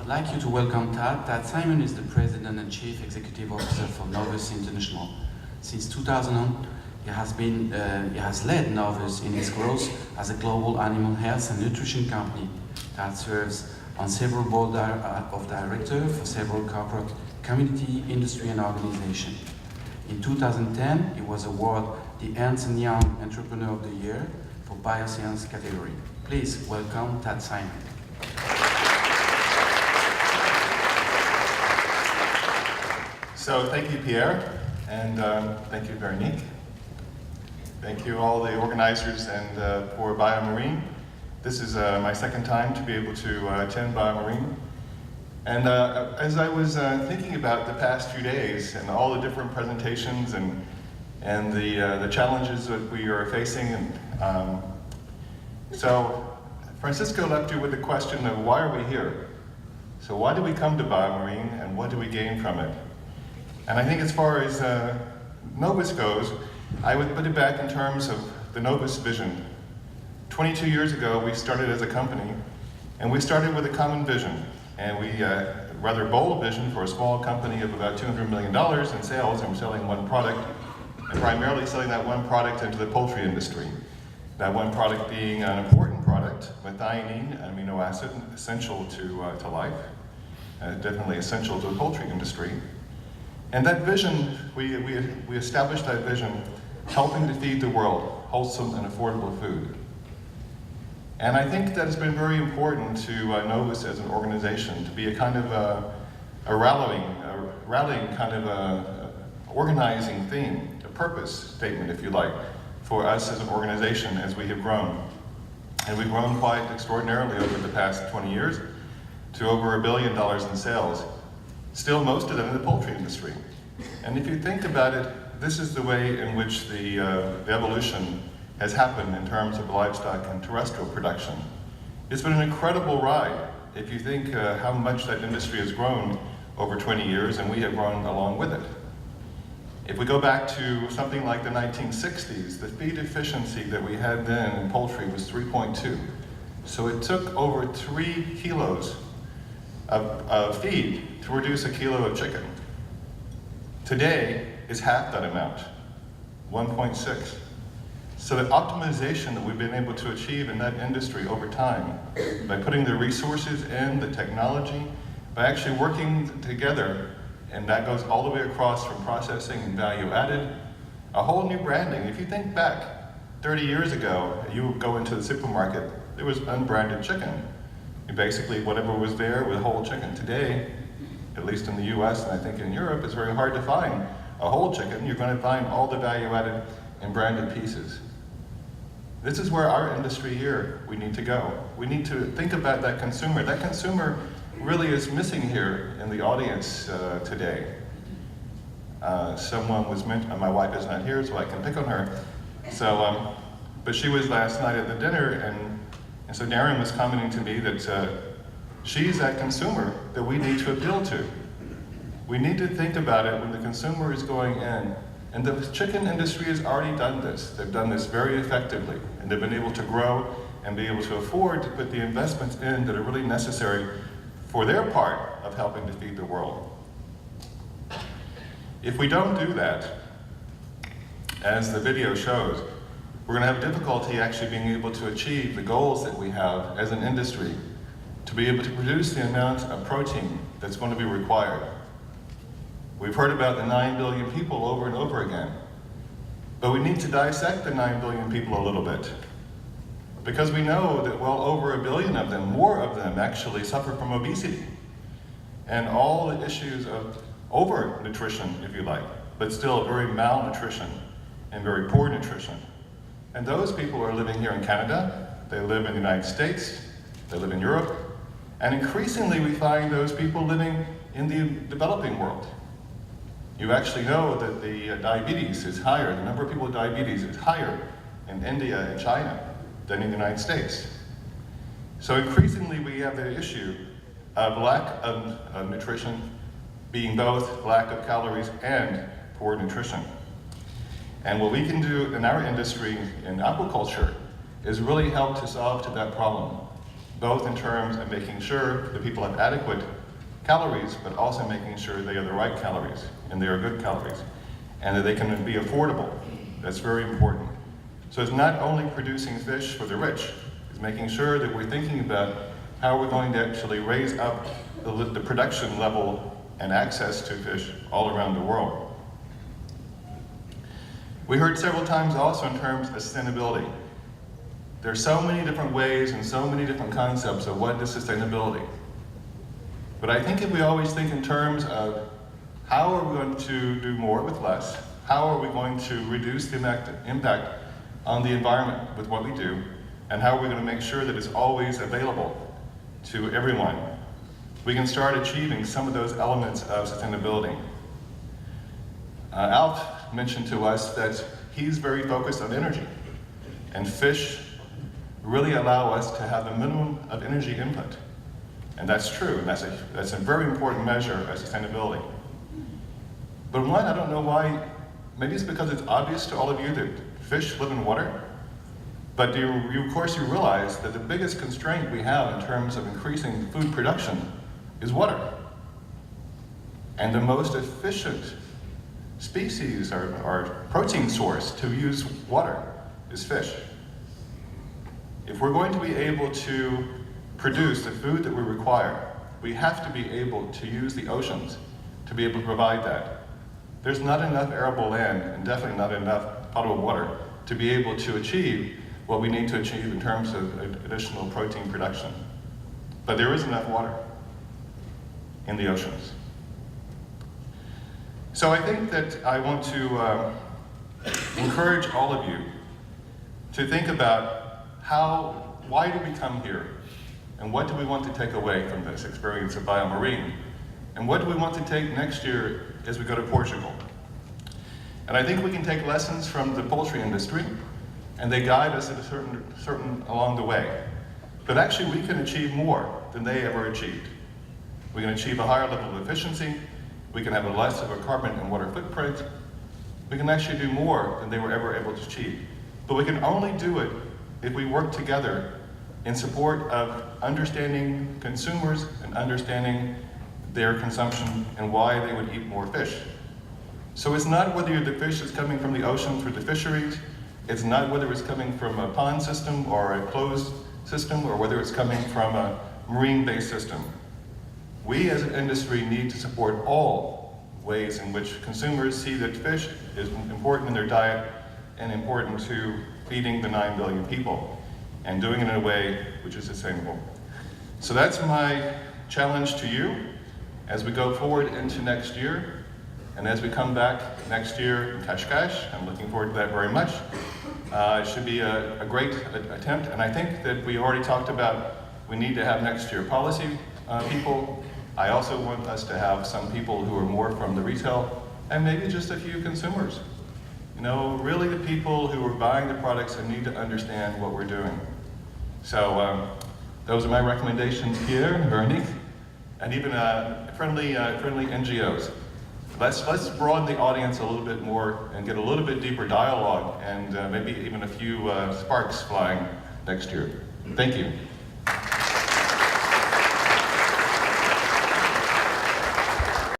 like you to welcome Tad. Tad Simon is the President and Chief Executive Officer for Novus International. Since 2000, he has led Novus in its growth as a global animal health and nutrition company that serves on several board of directors for several corporate, community, industry, and organizations. In 2010, he was awarded the Ernst & Young Entrepreneur of the Year for Bioscience category. Please welcome Tad Simon. So thank you, Pierre, and thank you, Veronique. Thank you all the organizers and for Biomarine. This is my second time to be able to attend Biomarine. And as I was thinking about the past few days and all the different presentations and the challenges that we are facing, and so Francisco left you with the question of why are we here? So why do we come to Biomarine and what do we gain from it? And I think as far as Novus goes, I would put it back in terms of the Novus vision. 22 years ago, we started as a company, and we started with a common vision. And we rather bold vision for a small company of about $200 million in sales, and we're selling one product, and primarily selling that one product into the poultry industry. That one product being an important product, methionine, an amino acid, essential to life, definitely essential to the poultry industry. And that vision, we established that vision, helping to feed the world wholesome and affordable food. And I think that has been very important to Novus as an organization, to be a kind of a rallying kind of a organizing theme, a purpose statement, if you like, for us as an organization as we have grown. And we've grown quite extraordinarily over the past 20 years to over $1 billion in sales. Still most of them in the poultry industry. And if you think about it, this is the way in which the evolution has happened in terms of livestock and terrestrial production. It's been an incredible ride if you think how much that industry has grown over 20 years, and we have grown along with it. If we go back to something like the 1960s, the feed efficiency that we had then in poultry was 3.2. So it took over 3 kilos of feed to produce a kilo of chicken. Today is half that amount, 1.6. So the optimization that we've been able to achieve in that industry over time, by putting the resources in, the technology, by actually working together, and that goes all the way across from processing and value added, a whole new branding. If you think back 30 years ago, you would go into the supermarket, there was unbranded chicken. Basically, whatever was there was whole chicken. Today, at least in the US and I think in Europe, it's very hard to find a whole chicken. You're going to find all the value-added and branded pieces. This is where our industry here, we need to go. We need to think about that consumer. That consumer really is missing here in the audience today. Someone was my wife is not here, so I can pick on her. So, but she was last night at the dinner, and so Darren was commenting to me that she's that consumer that we need to appeal to. We need to think about it when the consumer is going in. And the chicken industry has already done this. They've done this very effectively, and they've been able to grow and be able to afford to put the investments in that are really necessary for their part of helping to feed the world. If we don't do that, as the video shows, we're going to have difficulty actually being able to achieve the goals that we have as an industry to be able to produce the amount of protein that's going to be required. We've heard about the 9 billion people over and over again, but we need to dissect the 9 billion people a little bit, because we know that well over 1 billion of them, more of them actually suffer from obesity and all the issues of overnutrition, if you like, but still very malnutrition and very poor nutrition. And those people are living here in Canada, they live in the United States, they live in Europe, and increasingly we find those people living in the developing world. You actually know that the diabetes is higher, the number of people with diabetes is higher in India and China than in the United States. So increasingly we have the issue of lack of nutrition being both lack of calories and poor nutrition. And what we can do in our industry, in aquaculture, is really help to solve to that problem. both in terms of making sure that people have adequate calories, but also making sure they are the right calories, and they are good calories, and that they can be affordable. That's very important. So it's not only producing fish for the rich, it's making sure that we're thinking about how we're going to actually raise up the production level and access to fish all around the world. We heard several times also in terms of sustainability. There are so many different ways and so many different concepts of what is sustainability. But I think if we always think in terms of how are we going to do more with less, how are we going to reduce the impact on the environment with what we do, and how are we going to make sure that it's always available to everyone, we can start achieving some of those elements of sustainability. Alf mentioned to us that he's very focused on energy, and fish really allow us to have a minimum of energy input. And that's true, and that's a very important measure of sustainability. But one, I don't know why, maybe it's because it's obvious to all of you that fish live in water, but of course you realize that the biggest constraint we have in terms of increasing food production is water. And the most efficient species or protein source to use water is fish. If we're going to be able to produce the food that we require, we have to be able to use the oceans to be able to provide that. There's not enough arable land, and definitely not enough potable water, to be able to achieve what we need to achieve in terms of additional protein production. But there is enough water in the oceans. So I think that I want to encourage all of you to think about why do we come here? And what do we want to take away from this experience of Biomarine? And what do we want to take next year as we go to Portugal? And I think we can take lessons from the poultry industry, and they guide us at a certain along the way. But actually we can achieve more than they ever achieved. We can achieve a higher level of efficiency, we can have a less of a carbon and water footprint, we can actually do more than they were ever able to achieve. But we can only do it if we work together in support of understanding consumers and understanding their consumption and why they would eat more fish. So it's not whether the fish is coming from the ocean through the fisheries, it's not whether it's coming from a pond system or a closed system, or whether it's coming from a marine-based system. We as an industry need to support all ways in which consumers see that fish is important in their diet and important to feeding the 9 billion people, and doing it in a way which is sustainable. So that's my challenge to you as we go forward into next year, and as we come back next year in Cascais. I'm looking forward to that very much. It should be a great attempt, and I think that we already talked about we need to have next year policy people. I also want us to have some people who are more from the retail, and maybe just a few consumers. You know, really the people who are buying the products and need to understand what we're doing. So those are my recommendations, Pierre and Veronique, and even friendly NGOs. Let's broaden the audience a little bit more and get a little bit deeper dialogue, and maybe even a few sparks flying next year. Thank you.